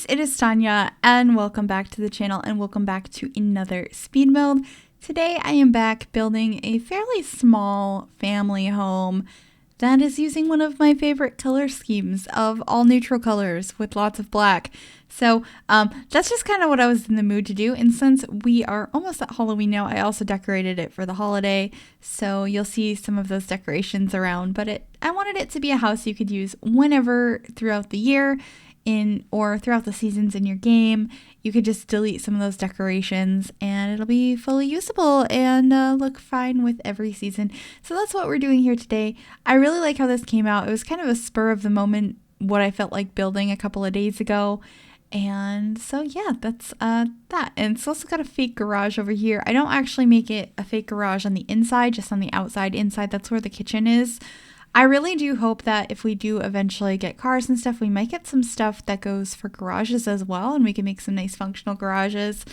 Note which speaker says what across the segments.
Speaker 1: peeps, it is Tanya and welcome back to the channel and welcome back to another speed build. Today I am back building a fairly small family home that is using one of my favorite color schemes of all neutral colors with lots of black. So that's just kind of what I was in the mood to do, and since we are almost at Halloween now, I also decorated it for the holiday, so you'll see some of those decorations around, but I wanted it to be a house you could use whenever throughout the year or throughout the seasons in your game. You could just delete some of those decorations and it'll be fully usable and look fine with every season. So that's what we're doing here today. I really like how this came out. It was kind of a spur of the moment, what I felt like building a couple of days ago. And so yeah, that's that. And it's also got a fake garage over here. I don't actually make it a fake garage on the inside, just on the outside. Inside, that's where the kitchen is. I really do hope that if we do eventually get cars and stuff, we might get some stuff that goes for garages as well, and we can make some nice functional garages.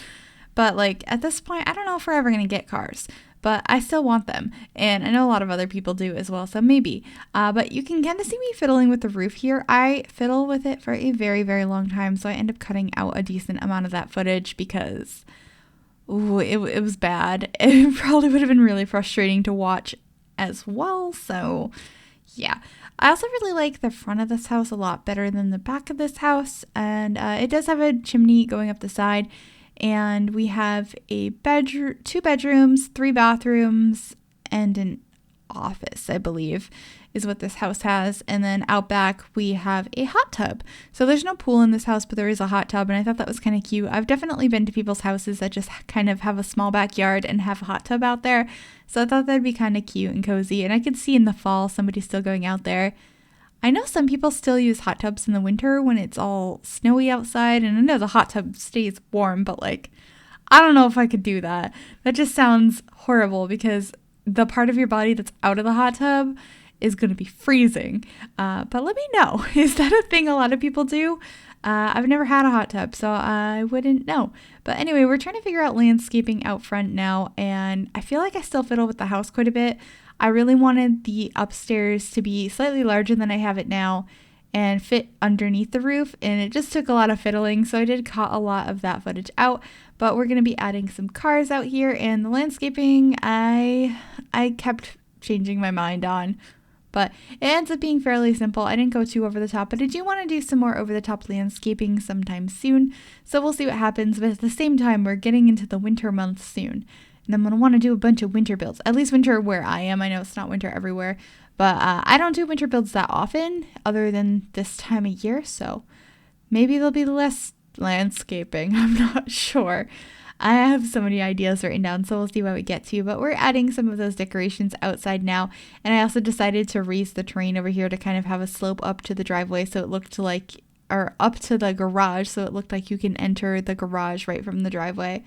Speaker 1: But like at this point, I don't know if we're ever going to get cars, but I still want them. And I know a lot of other people do as well, so maybe. But you can kind of see me fiddling with the roof here. I fiddle with it for a very, very long time, so I end up cutting out a decent amount of that footage because it was bad. It probably would have been really frustrating to watch as well, so yeah. I also really like the front of this house a lot better than the back of this house, and it does have a chimney going up the side, and we have a bedroom, 2 bedrooms, 3 bathrooms, and an office, I believe, is what this house has. And then out back we have a hot tub. So there's no pool in this house, but there is a hot tub, and I thought that was kind of cute. I've definitely been to people's houses that just kind of have a small backyard and have a hot tub out there, so I thought that'd be kind of cute and cozy. And I could see in the fall somebody still going out there. I know some people still use hot tubs in the winter when it's all snowy outside, and I know the hot tub stays warm, but like, I don't know if I could do that. That just sounds horrible because the part of your body that's out of the hot tub is going to be freezing. But let me know. Is that a thing a lot of people do? I've never had a hot tub, so I wouldn't know. But anyway, we're trying to figure out landscaping out front now, and I feel like I still fiddle with the house quite a bit. I really wanted the upstairs to be slightly larger than I have it now and fit underneath the roof, and it just took a lot of fiddling, so I did cut a lot of that footage out. But we're going to be adding some cars out here, and the landscaping I kept changing my mind on. But it ends up being fairly simple. I didn't go too over the top, but I do want to do some more over the top landscaping sometime soon. So we'll see what happens. But at the same time, we're getting into the winter months soon. And I'm going to want to do a bunch of winter builds. At least winter where I am. I know it's not winter everywhere. But I don't do winter builds that often other than this time of year. So maybe there'll be less landscaping. I'm not sure. I have so many ideas written down, so we'll see what we get to, but we're adding some of those decorations outside now, and I also decided to raise the terrain over here to kind of have a slope up to the driveway so it looked like, or up to the garage, so it looked like you can enter the garage right from the driveway,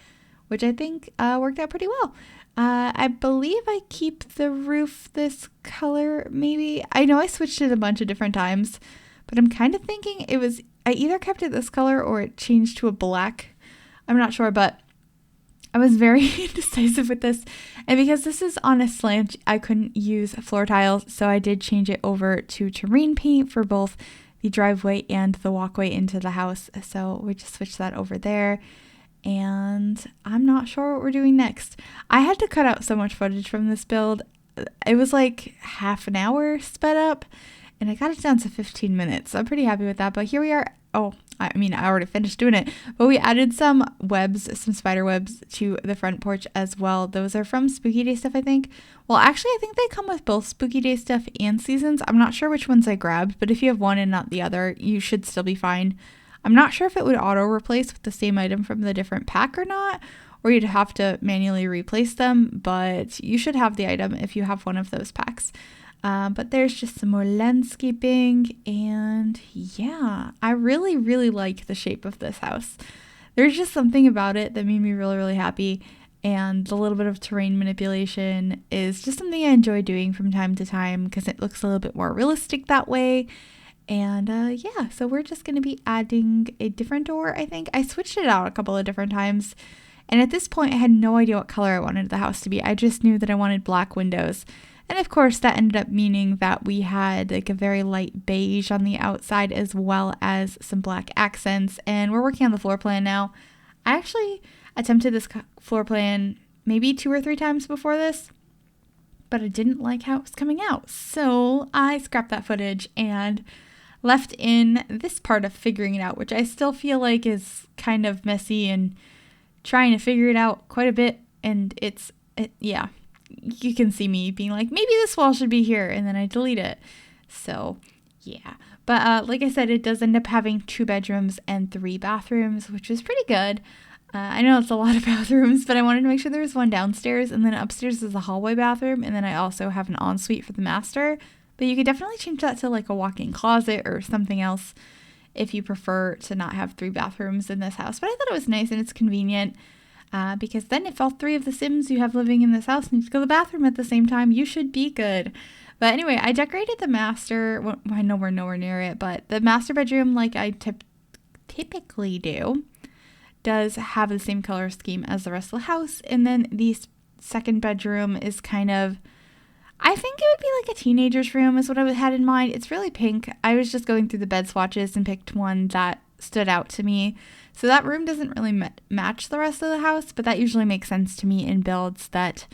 Speaker 1: which I think worked out pretty well. I believe I keep the roof this color, maybe. I know I switched it a bunch of different times, but I'm kind of thinking I either kept it this color or it changed to a black. I'm not sure, but I was very indecisive with this, and because this is on a slant, I couldn't use floor tiles, so I did change it over to terrain paint for both the driveway and the walkway into the house, so we just switched that over there, and I'm not sure what we're doing next. I had to cut out so much footage from this build. It was like half an hour sped up, and I got it down to 15 minutes, so I'm pretty happy with that, but here we are. I already finished doing it, but we added some webs, some spider webs to the front porch as well. Those are from Spooky Day Stuff, I think. Well, actually, I think they come with both Spooky Day Stuff and Seasons. I'm not sure which ones I grabbed, but if you have one and not the other, you should still be fine. I'm not sure if it would auto-replace with the same item from the different pack or not, or you'd have to manually replace them, but you should have the item if you have one of those packs. But there's just some more landscaping, and yeah, I really, really like the shape of this house. There's just something about it that made me really, really happy, and the little bit of terrain manipulation is just something I enjoy doing from time to time because it looks a little bit more realistic that way. And yeah, so we're just going to be adding a different door, I think. I switched it out a couple of different times, and at this point I had no idea what color I wanted the house to be. I just knew that I wanted black windows. And of course, that ended up meaning that we had like a very light beige on the outside as well as some black accents. And we're working on the floor plan now. I actually attempted this floor plan maybe 2 or 3 times before this, but I didn't like how it was coming out. So I scrapped that footage and left in this part of figuring it out, which I still feel like is kind of messy and trying to figure it out quite a bit. And yeah, you can see me being like, maybe this wall should be here, and then I delete it. So yeah, but like I said, it does end up having 2 bedrooms and 3 bathrooms, which is pretty good. I know it's a lot of bathrooms, but I wanted to make sure there was one downstairs, and then upstairs is a hallway bathroom, and then I also have an ensuite for the master. But you could definitely change that to like a walk-in closet or something else if you prefer to not have 3 bathrooms in this house. But I thought it was nice and it's convenient because then if all 3 of the Sims you have living in this house need to go to the bathroom at the same time, you should be good. But anyway, I decorated the master. Well, I know we're nowhere near it, but the master bedroom, like I typically do, does have the same color scheme as the rest of the house. And then the second bedroom is kind of, I think it would be like a teenager's room is what I had in mind. It's really pink. I was just going through the bed swatches and picked one that stood out to me. So that room doesn't really match the rest of the house, but that usually makes sense to me in builds that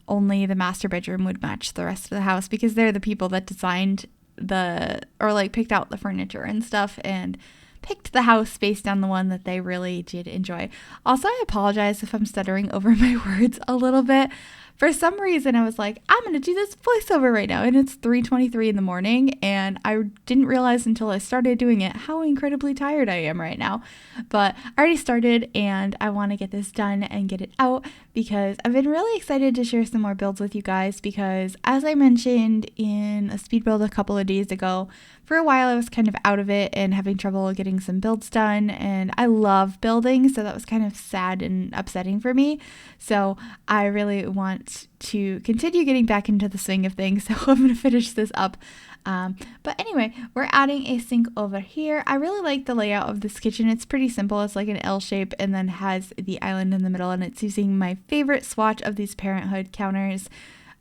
Speaker 1: only the master bedroom would match the rest of the house because they're the people that designed picked out the furniture and stuff and picked the house based on the one that they really did enjoy. Also, I apologize if I'm stuttering over my words a little bit. For some reason, I was like, I'm going to do this voiceover right now, and it's 3:23 in the morning, and I didn't realize until I started doing it how incredibly tired I am right now. But I already started, and I want to get this done and get it out because I've been really excited to share some more builds with you guys because, as I mentioned in a speed build a couple of days ago, for a while I was kind of out of it and having trouble getting some builds done, and I love building, so that was kind of sad and upsetting for me. So I really want to continue getting back into the swing of things, so I'm going to finish this up. But anyway, we're adding a sink over here. I really like the layout of this kitchen. It's pretty simple. It's like an L shape and then has the island in the middle, and it's using my favorite swatch of these Parenthood counters.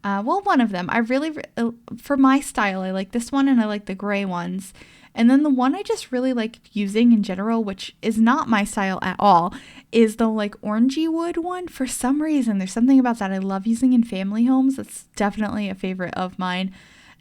Speaker 1: One of them. I really, for my style, I like this one and I like the gray ones. And then the one I just really like using in general, which is not my style at all, is the like orangey wood one. For some reason, there's something about that I love using in family homes. That's definitely a favorite of mine.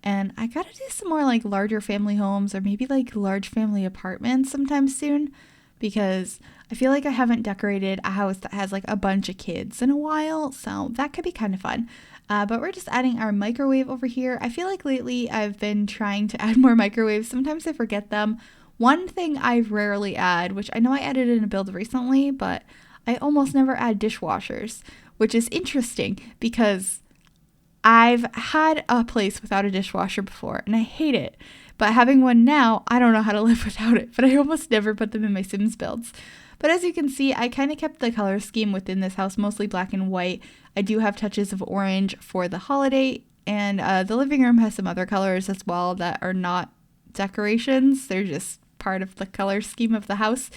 Speaker 1: And I gotta do some more like larger family homes or maybe like large family apartments sometime soon because I feel like I haven't decorated a house that has like a bunch of kids in a while. So that could be kind of fun. But we're just adding our microwave over here. I feel like lately I've been trying to add more microwaves. Sometimes I forget them. One thing I rarely add, which I know I added in a build recently, but I almost never add dishwashers, which is interesting because I've had a place without a dishwasher before and I hate it. But having one now, I don't know how to live without it, but I almost never put them in my Sims builds. But as you can see, I kind of kept the color scheme within this house, mostly black and white. I do have touches of orange for the holiday, and the living room has some other colors as well that are not decorations. They're just part of the color scheme of the house.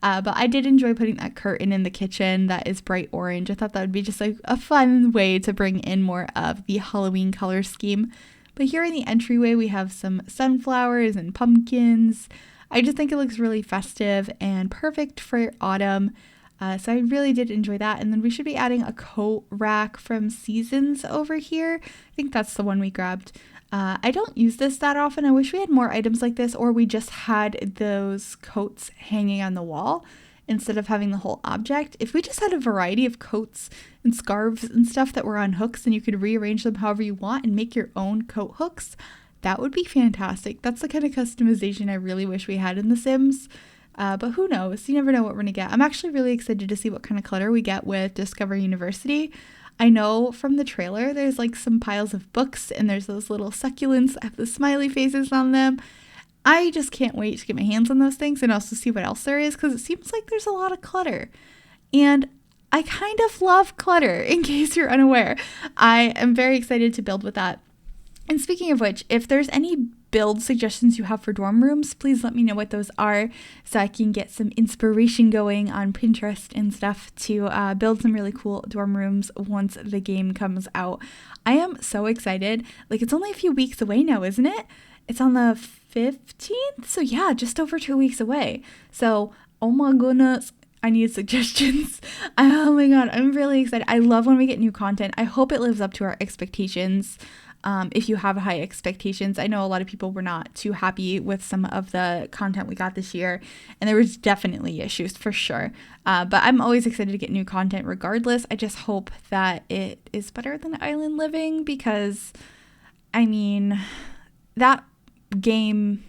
Speaker 1: But I did enjoy putting that curtain in the kitchen that is bright orange. I thought that would be just like a fun way to bring in more of the Halloween color scheme. But here in the entryway, we have some sunflowers and pumpkins. I just think it looks really festive and perfect for autumn. So I really did enjoy that. And then we should be adding a coat rack from Seasons over here. I think that's the one we grabbed. I don't use this that often. I wish we had more items like this, or we just had those coats hanging on the wall instead of having the whole object. If we just had a variety of coats and scarves and stuff that were on hooks and you could rearrange them however you want and make your own coat hooks, that would be fantastic. That's the kind of customization I really wish we had in The Sims. But who knows? You never know what we're going to get. I'm actually really excited to see what kind of clutter we get with Discover University. I know from the trailer there's like some piles of books and there's those little succulents that have the smiley faces on them. I just can't wait to get my hands on those things and also see what else there is because it seems like there's a lot of clutter. And I kind of love clutter, in case you're unaware. I am very excited to build with that. And speaking of which, if there's any build suggestions you have for dorm rooms, please let me know what those are so I can get some inspiration going on Pinterest and stuff to build some really cool dorm rooms once the game comes out. I am so excited. Like, it's only a few weeks away now, isn't it? It's on the 15th? So yeah, just over 2 weeks away. So, oh my goodness, I need suggestions. Oh my god, I'm really excited. I love when we get new content. I hope it lives up to our expectations. If you have high expectations, I know a lot of people were not too happy with some of the content we got this year, and there was definitely issues for sure. But I'm always excited to get new content regardless. I just hope that it is better than Island Living, because, I mean, that game,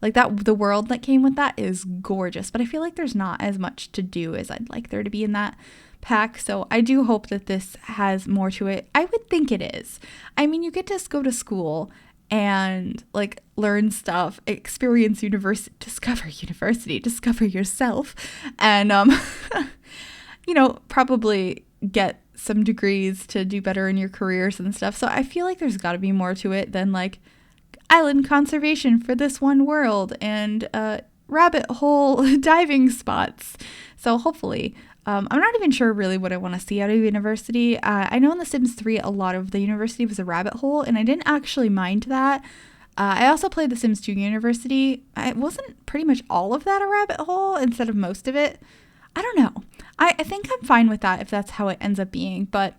Speaker 1: like that, the world that came with that is gorgeous, but I feel like there's not as much to do as I'd like there to be in that pack. So I do hope that this has more to it. I would think it is. I mean, you get to go to school and like learn stuff, experience discover yourself, and you know, probably get some degrees to do better in your careers and stuff. So I feel like there's got to be more to it than like island conservation for this one world and rabbit hole diving spots. So hopefully, I'm not even sure really what I want to see out of university. I know in The Sims 3, a lot of the university was a rabbit hole, and I didn't actually mind that. I also played The Sims 2 University. It wasn't pretty much all of that a rabbit hole instead of most of it. I don't know. I think I'm fine with that if that's how it ends up being, but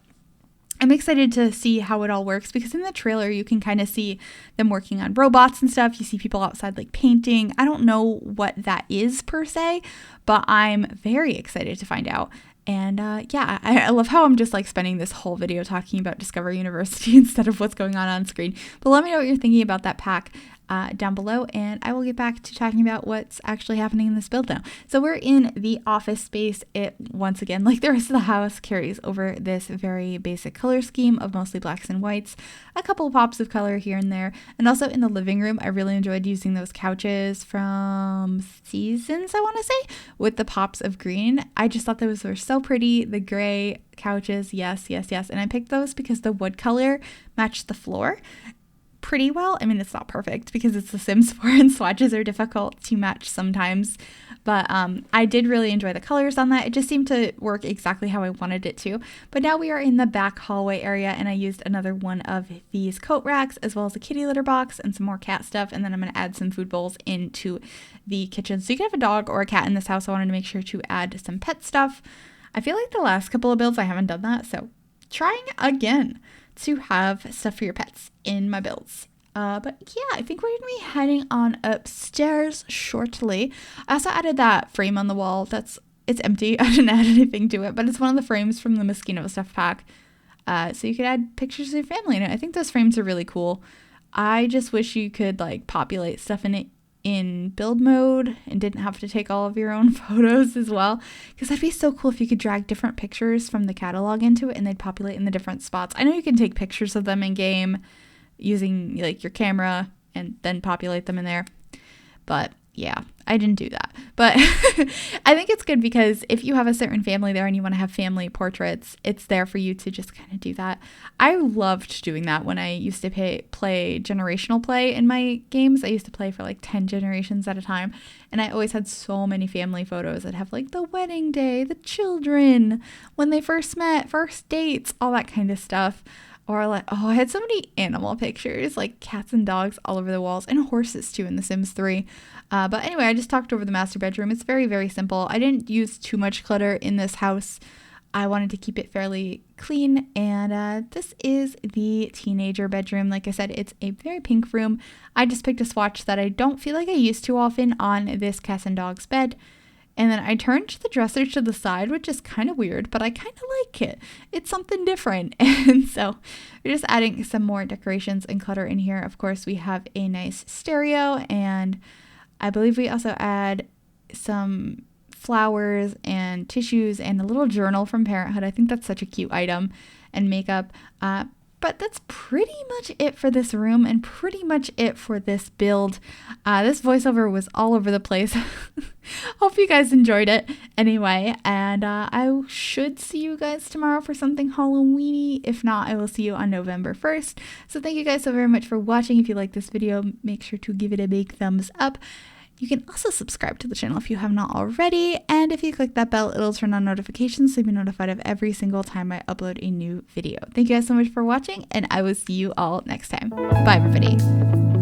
Speaker 1: I'm excited to see how it all works, because in the trailer you can kind of see them working on robots and stuff. You see people outside like painting. I don't know what that is per se, but I'm very excited to find out. And yeah, I love how I'm just like spending this whole video talking about Discover University instead of what's going on screen. But let me know what you're thinking about that pack down below, and I will get back to talking about what's actually happening in this build now. So we're in the office space. It, once again, like the rest of the house, carries over this very basic color scheme of mostly blacks and whites, a couple of pops of color here and there. And also in the living room, I really enjoyed using those couches from Seasons, I want to say, with the pops of green. I just thought those were so pretty. The gray couches, yes. And I picked those because the wood color matched the floor pretty well. I mean, it's not perfect because it's The Sims 4 and swatches are difficult to match sometimes, but I did really enjoy the colors on that. It just seemed to work exactly how I wanted it to. But now we are in the back hallway area, and I used another one of these coat racks as well as a kitty litter box and some more cat stuff, and then I'm going to add some food bowls into the kitchen. So you can have a dog or a cat in this house. I wanted to make sure to add some pet stuff. I feel like the last couple of builds I haven't done that, so trying again to have stuff for your pets in my builds. But yeah, I think we're gonna be heading on upstairs shortly. I also added that frame on the wall. It's empty. I didn't add anything to it, but it's one of the frames from the Mosquito stuff pack. So you could add pictures of your family in it. I think those frames are really cool. I just wish you could like populate stuff in it in build mode and didn't have to take all of your own photos as well, because that'd be so cool if you could drag different pictures from the catalog into it and they'd populate in the different spots. I know you can take pictures of them in game using like your camera and then populate them in there, but yeah, I didn't do that. But I think it's good because if you have a certain family there and you want to have family portraits, it's there for you to just kind of do that. I loved doing that when I used to play generational play in my games. I used to play for like 10 generations at a time, and I always had so many family photos that have like the wedding day, the children, when they first met, first dates, all that kind of stuff. Or like, oh, I had so many animal pictures, like cats and dogs all over the walls, and horses too in The Sims 3. But anyway, I just talked over the master bedroom. It's very, very simple. I didn't use too much clutter in this house. I wanted to keep it fairly clean. And this is the teenager bedroom. Like I said, it's a very pink room. I just picked a swatch that I don't feel like I use too often on this cats and dogs bed. And then I turned the dresser to the side, which is kind of weird, but I kind of like it. It's something different. And so we're just adding some more decorations and clutter in here. Of course, we have a nice stereo, and I believe we also add some flowers and tissues and a little journal from Parenthood. I think that's such a cute item. And makeup. But that's pretty much it for this room and pretty much it for this build. This voiceover was all over the place. Hope you guys enjoyed it anyway. And I should see you guys tomorrow for something Halloweeny. If not, I will see you on November 1st. So thank you guys so very much for watching. If you like this video, make sure to give it a big thumbs up. You can also subscribe to the channel if you have not already, and if you click that bell, it'll turn on notifications so you'll be notified of every single time I upload a new video. Thank you guys so much for watching, and I will see you all next time. Bye, everybody.